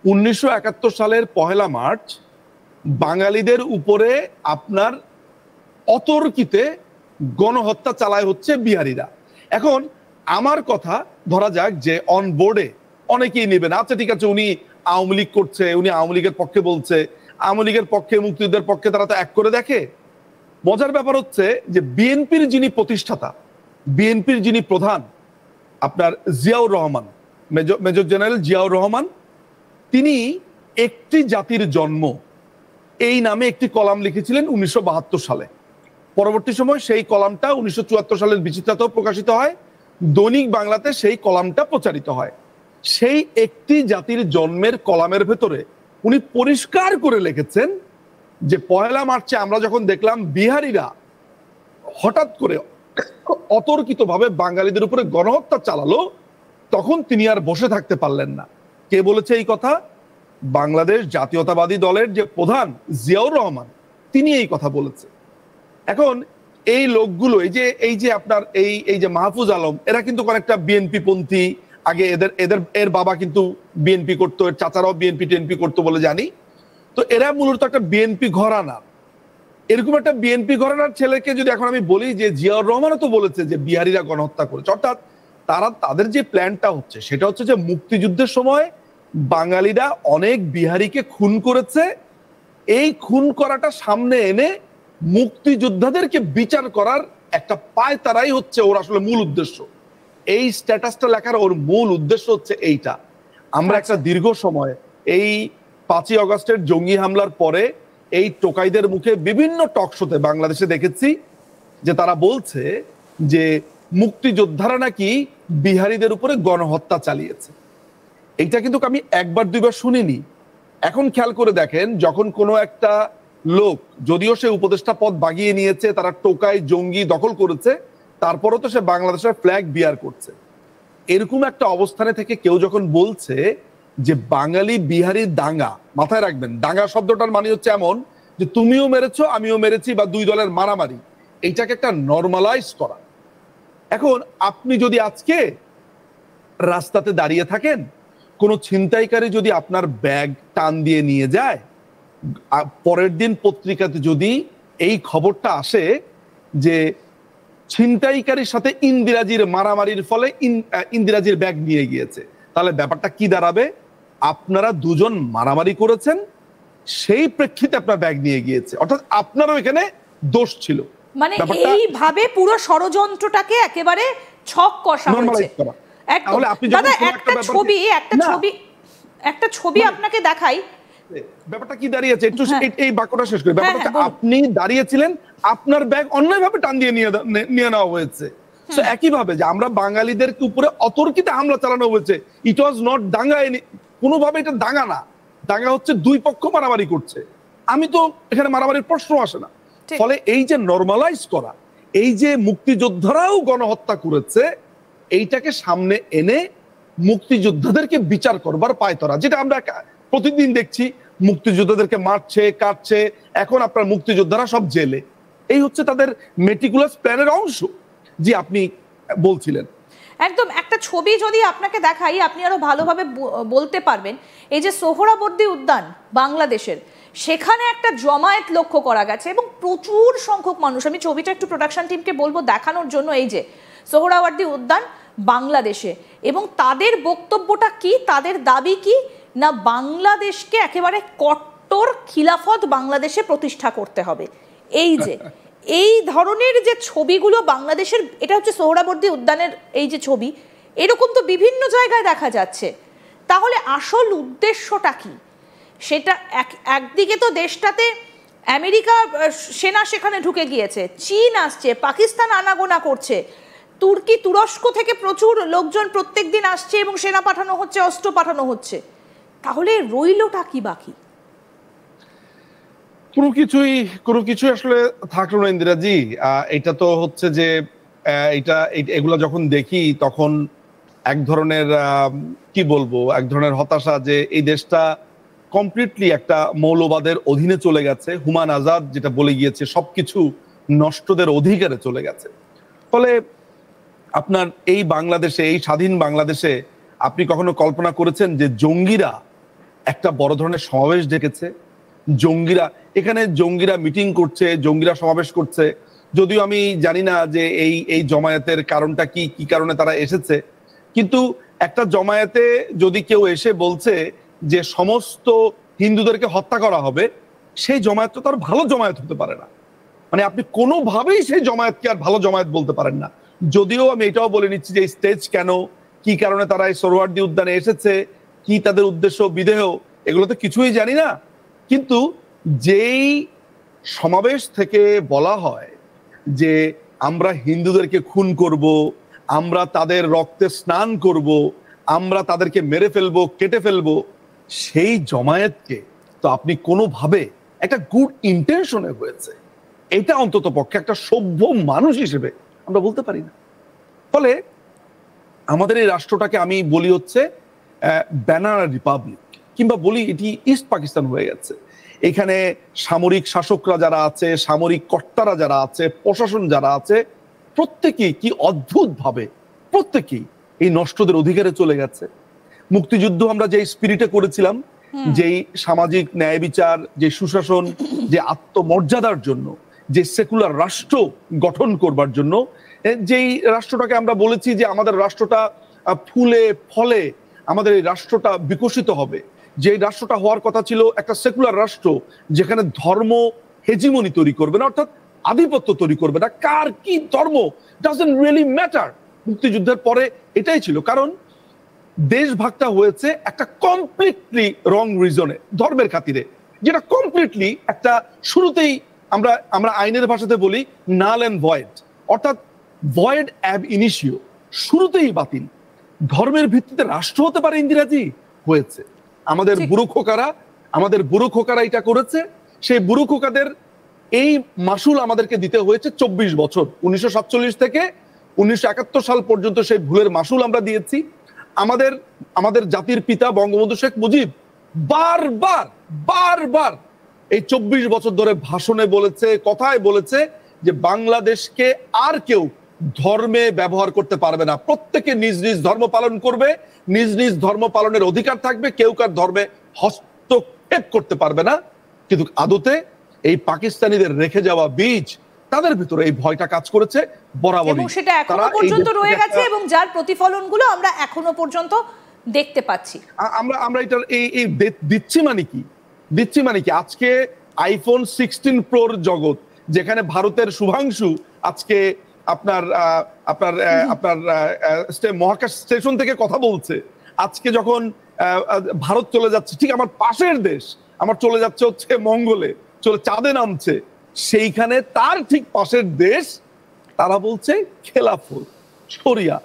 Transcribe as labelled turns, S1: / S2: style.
S1: 1971 সালের 1 মার্চ বাঙালিদের উপরে আপনার অতর্কিতে গণহত্যা চালায় হচ্ছে বিহারিরা। এখন আমার কথা ধরা যাক যে অন বোর্ডে অনেকেই নেবেন, আচ্ছা ঠিক আছে উনি আওয়ামী লীগ করছে, উনি আওয়ামী লীগের পক্ষে বলছে, আওয়ামী লীগের পক্ষে মুক্তিযুদ্ধের পক্ষে তারা তো এক করে দেখে। মজার ব্যাপার হচ্ছে যে বিএনপির যিনি প্রতিষ্ঠাতা, বিএনপির যিনি প্রধান আপনার জিয়াউর রহমান, মেজর জেনারেল জিয়াউর রহমান, তিনি একটি জাতির জন্ম এই নামে একটি কলাম লিখেছিলেন 1972 সালে। পরবর্তী সময় সেই কলামটা 1974 সালের বিচিত্রাতেও প্রকাশিত হয়, দৈনিক বাংলাতে সেই কলামটা প্রচারিত হয়। সেই একটি জাতির জন্মের কলামের ভেতরে উনি পরিষ্কার করে লিখেছেন যে 1 মার্চে আমরা যখন দেখলাম বিহারিরা হঠাৎ করে অতর্কিতভাবে বাঙালিদের উপরে গণহত্যা চালালো, তখন তিনি আর বসে থাকতে পারলেন না। কে বলেছে এই কথা? বাংলাদেশ জাতীয়তাবাদী দলের যে প্রধান জিয়াউর রহমান, তিনি এই কথা বলেছে। এখন এই লোকগুলো এই যে আপনার এই যে মাহফুজ আলম, এরা কিন্তু অনেকটা বিএনপি পন্থী। আগে এর বাবা কিন্তু বিএনপি করতো, এর চাচারাও বিএনপি টিএনপি করতো বলে জানি। তো এরা মূলত একটা বিএনপি ঘরানা। এরকম একটা বিএনপি ঘরানার ছেলেকে যদি এখন আমি বলি যে জিয়াউর রহমানও তো বলেছে যে বিহারিরা গণহত্যা করেছে, অর্থাৎ তাদের যে প্ল্যানটা হচ্ছে সেটা হচ্ছে যে মুক্তিযুদ্ধের সময় বাঙালিরা অনেক বিহারিকে খুন করেছে, এই খুন করাটা সামনে এনে মুক্তিযোদ্ধাদেরকে বিচার করার একটা পায়তারাই হচ্ছে ওর আসলে মূল উদ্দেশ্য। এই স্ট্যাটাসটা লেখার ওর মূল উদ্দেশ্য হচ্ছে এইটা। আমরা একটা দীর্ঘ সময় এই 5ই আগস্টের জঙ্গি হামলার পরে এই টোকাইদের মুখে বিভিন্ন টক শোতে বাংলাদেশে দেখেছি যে তারা বলছে যে মুক্তিযোদ্ধারা নাকি বিহারিদের উপরে গণহত্যা চালিয়েছে। এইটা কিন্তু আমি একবার দুইবার শুনিনি। এখন খেয়াল করে দেখেন, যখন কোনো একটা লোক, যদিও সে উপদেষ্টা পদ বাগিয়ে নিয়েছে, তারা টোকাই জঙ্গি দখল করেছে, তারপরও তো সে বাংলাদেশের ফ্ল্যাগ বিয়ার করছে। এরকম একটা অবস্থানে থেকে কেউ যখন বলছে যে বাঙালি বিহারি দাঙ্গা, মাথায় রাখবেন দাঙ্গা শব্দটার মানে হচ্ছে এমন যে তুমিও মেরেছো আমিও মেরেছি, বা দুই দলের মারামারি, এইটাকে একটা নর্মালাইজ করা। এখন আপনি যদি আজকে রাস্তাতে দাঁড়িয়ে থাকেন, কোনো ছিনতাইকারী যদি আপনার ব্যাগ টান দিয়ে নিয়ে যায়, পরের দিন পত্রিকাতে যদি এই খবরটা আসে যে ছিনতাইকারীর সাথে ইন্দিরাজির মারামারির ফলে ইন্দিরাজির ব্যাগ নিয়ে গিয়েছে, তাহলে ব্যাপারটা কি দাঁড়াবে? আপনারা দুজন মারামারি করেছেন, সেই প্রেক্ষিতে আপনার ব্যাগ নিয়ে গিয়েছে, অর্থাৎ আপনারও এখানে দোষ ছিল।
S2: মানে এইভাবে পুরো ষড়যন্ত্রটাকে একেবারে ছক কষা হয়েছে।
S1: তাহলে আপনি
S2: একটা ছবি আপনাকে দেখাই,
S1: ব্যাপারটা কি দাঁড়িয়েছে একটু এই বাক্যটা শেষ করি। ব্যাপারটা আপনি দাঁড়িয়েছিলেন, আপনার ব্যাগ অন্যায়ভাবে টান দিয়ে নিয়ে নেওয়া হয়েছে। একইভাবে যে আমরা বাঙালিদের উপরে অতর্কিত হামলা চালানো হয়েছে, ইট ওয়াজ নট দাঙ্গা, কোনোভাবে এটা দাঙ্গা না। দাঙ্গা হচ্ছে দুই পক্ষ মারামারি করছে, আমি তো এখানে মারামারির প্রশ্ন আসে না। ফলে এই যে নরমালাইজ করা, এই যে মুক্তিযোদ্ধারাও গণহত্যা করেছে, এইটাকে সামনে এনে মুক্তিযোদ্ধাদেরকে বিচার করবার পায়তারা, যেটা আমরা প্রতিদিন দেখছি, মুক্তিযোদ্ধাদেরকে মারছে কাটছে, এখন আপনার মুক্তিযোদ্ধারা সব জেলে। এই হচ্ছে তাদের মেটিকুলাস প্ল্যানের অংশ। জি, আপনি বলছিলেন।
S2: একদম একটা ছবি যদি আপনাকে দেখাই, আপনি আরো ভালোভাবে বলতে পারবেন। এই যে সোহরাবর্দী উদ্যান বাংলাদেশের, সেখানে একটা জমায়েত লক্ষ্য করা গেছে এবং প্রচুর সংখ্যক মানুষ। আমি ছবিটা একটু প্রোডাকশন টিমকে বলবো দেখানোর জন্য। এই যে সোহরাওয়ার্দী উদ্যান বাংলাদেশে, এবং তাদের বক্তব্যটা কি, তাদের দাবি কি না, বাংলাদেশকে একেবারে কট্টর খিলাফত বাংলাদেশে প্রতিষ্ঠা করতে হবে। এই যে এই ধরনের যে ছবিগুলো বাংলাদেশের, এটা হচ্ছে সোহরাবর্দী উদ্যানের এই যে ছবি, এরকম তো বিভিন্ন জায়গায় দেখা যাচ্ছে। তাহলে আসল উদ্দেশ্যটা কি? সেটা একদিকে তো দেশটাতে আমেরিকা সেনা সেখানে ঢুকে গিয়েছে, চীন আসছে, পাকিস্তান আনাগোনা করছে, তুর্কি তুরস্ক থেকে প্রচুর লোকজন প্রত্যেক দিন আসছে এবং সেনা পাঠানো হচ্ছে, অস্ত্র পাঠানো হচ্ছে। তাহলে রইলটা কি বাকি?
S1: কোনো কিছুই আসলে থাকলো না ইন্দিরাজি। এটা তো হচ্ছে যে এগুলা যখন দেখি তখন এক ধরনের কি বলবো, এক ধরনের হতাশা যে এই দেশটা কমপ্লিটলি একটা মৌলবাদের অধীনে চলে গেছে। হুমান আজাদ যেটা বলে গিয়েছে, সবকিছু নষ্টদের অধিকারে চলে গেছে। ফলে আপনার এই বাংলাদেশে, এই স্বাধীন বাংলাদেশে আপনি কখনো কল্পনা করেছেন যে জঙ্গিরা একটা বড় ধরনের সমাবেশ ডেকেছে, জঙ্গিরা এখানে জঙ্গিরা মিটিং করছে, জঙ্গিরা সমাবেশ করছে। যদিও আমি জানি না যে এই জমায়েতের কারণটা কি, কি কারণে তারা এসেছে, কিন্তু একটা জমায়েতে যদি কেউ এসে বলছে যে সমস্ত হিন্দুদেরকে হত্যা করা হবে, সেই জমায়েত তো তার ভালো জমায়েত হতে পারে না। মানে আপনি কোনোভাবেই সেই জমায়েতকে আর ভালো জমায়েত বলতে পারেন না। যদিও আমি এটাও বলে নিচ্ছি যে স্টেজ কেন, কি কারণে তারা এই সোহরাওয়ার্দী উদ্যানে এসেছে, কি তাদের উদ্দেশ্য বিদেহ, এগুলো তো কিছুই জানি না। কিন্তু যেই সমাবেশ থেকে বলা হয় যে আমরা হিন্দুদেরকে খুন করব, আমরা তাদের রক্তে স্নান করব, আমরা তাদেরকে মেরে ফেলবো, কেটে ফেলবো, সেই জমায়েতকে তো আপনি কোনোভাবে একটা গুড ইন্টেনশনে হয়েছে এটা অন্তত পক্ষে একটা সভ্য মানুষ হিসেবে আমরা বলতে পারি না। ফলে আমাদের এই রাষ্ট্রটাকে আমি বলি হচ্ছে ব্যানানা রিপাবলিক, কিংবা বলি এটি ইস্ট পাকিস্তান হয়ে গেছে। এখানে সামরিক শাসকরা যারা আছে, সামরিক কর্তারা যারা আছে, প্রশাসন যারা আছে, প্রত্যেকেই কি অদ্ভুত ভাবে প্রত্যেকেই এই নষ্টদের অধিকারে চলে গেছে। মুক্তিযুদ্ধ আমরা যে স্পিরিটে করেছিলাম, যেই সামাজিক ন্যায় বিচার, যে সুশাসন, যে আত্মমর্যাদার জন্য, যে সেকুলার রাষ্ট্র গঠন করবার জন্য, যেই রাষ্ট্রটাকে আমরা বলেছি যে আমাদের রাষ্ট্রটা ফুলে ফলে আমাদের এই রাষ্ট্রটা বিকশিত হবে, যে রাষ্ট্রটা হওয়ার কথা ছিল একটা সেকুলার রাষ্ট্র যেখানে ধর্ম হেজিমনি তৈরি করবে না, অর্থাৎ আধিপত্য তৈরি করবে না, কার কি ধর্ম ডাজন্ট রিয়েলি ম্যাটার। মুক্তিযুদ্ধের পরে এটাই ছিল, কারণ দেশ ভাগটা হয়েছে একটা কমপ্লিটলি রং রিজনে, ধর্মের খাতিরে, যেটা কমপ্লিটলি একটা শুরুতেই আমরা আইনের ভাষাতে বলি নাল এন্ড ভয়েড, অর্থাৎ ভয়েড অ্যাব ইনিশিও, শুরুতেই বাতিল। ধর্মের ভিত্তিতে রাষ্ট্র হতে পারে ইন্দিরাজি, হয়েছে। আমাদের বুড়ো খোকারা এটা করেছে। সেই বুড়ো খোকাদের এই মাসুল আমাদেরকে দিতে হয়েছে 24 বছর, 1947 থেকে 1971 সাল পর্যন্ত সেই ভুলের মাসুল আমরা দিয়েছি। আমাদের জাতির পিতা বঙ্গবন্ধু শেখ মুজিব বারবার এই 24 বছর ধরে ভাষণে বলেছে, কথায় বলেছে যে বাংলাদেশকে আর কেউ ধর্মে ব্যবহার করতে পারবে না, প্রত্যেকে নিজ নিজ ধর্ম পালন করবে, নিজ নিজ ধর্ম পালনের অধিকার থাকবে, কেউ কার ধর্মে হস্তক্ষেপ করতে পারবে না। কিন্তু আদতে এই পাকিস্তানিদের রেখে যাওয়া বীজ, তাদের ভিতরে এই ভয়টা কাজ করেছে বরাবর,
S2: এবং সেটা এখনো পর্যন্ত রয়ে গেছে, এবং যার প্রতিফলনগুলো আমরা এখনো পর্যন্ত দেখতে পাচ্ছি।
S1: আমরা এটার এই দিচ্ছি মানে কি আজকে আইফোন 16 প্রোর জগৎ, যেখানে ভারতের শুভাংশু আজকে আপনার মহাকাশ স্টেশন থেকে কথা বলছে, আজকে যখন ভারত চলে যাচ্ছে, ঠিক আমার পাশের দেশ আমার চলে যাচ্ছে হচ্ছে মঙ্গলে, চলে চাঁদে নামছে, সেইখানে তার ঠিক পাশের দেশ তারা বলছে খেলাফত, শরিয়া।